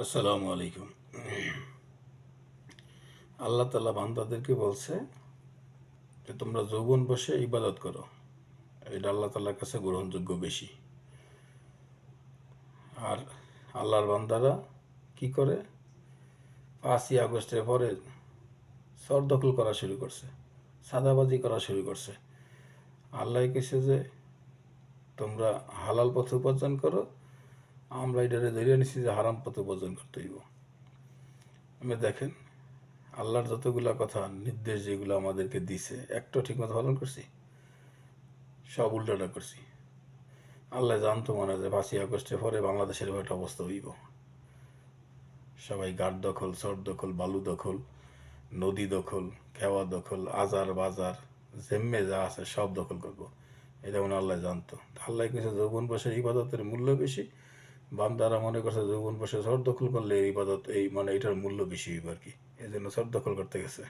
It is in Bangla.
আসসালামু আলাইকুম। আল্লাহ তাআলা বান্দাদেরকে বলছে যে তোমরা যৌবন বসে ইবাদত করো। এটা আল্লাহ তাআলার কাছে গ্রহণযোগ্য বেশি। আর আল্লাহর বান্দারা কি করে? ৫ই আগস্টের পরে চরদখল করা শুরু করছে, চাঁদাবাজি করা শুরু করছে। আল্লাহ কইছে যে তোমরা হালাল পথে উপার্জন করো, আমরা এটারে ধরে নিছি যে হারাম পথে উপার্জন করতে হইব। আমি দেখেন, আল্লাহর যতগুলা কথা নির্দেশ যেগুলো আমাদেরকে দিছে, একটা ঠিকমতো পালন করছি, সব উল্টাটা করছি। আল্লাহ জানতো মনে যে ৫ই আগস্টের পরে বাংলাদেশের একটা অবস্থা হইব। সবাই ঘাট দখল, চর দখল, বালু দখল, নদী দখল, খেওয়া দখল, আজার বাজার, জেম্মে যা আছে সব দখল করব। এটা মনে আল্লাহ জানতো। আল্লাহ কিছু যৌবন বয়সের ইবাদতের মূল্য বেশি। বান্দারা মনে করছে যৌবন বয়সে চর দখল করলে এই ইবাদত এই মানে এটার মূল্য বেশি হইব আর কি, এই জন্য চর দখল করতে গেছে।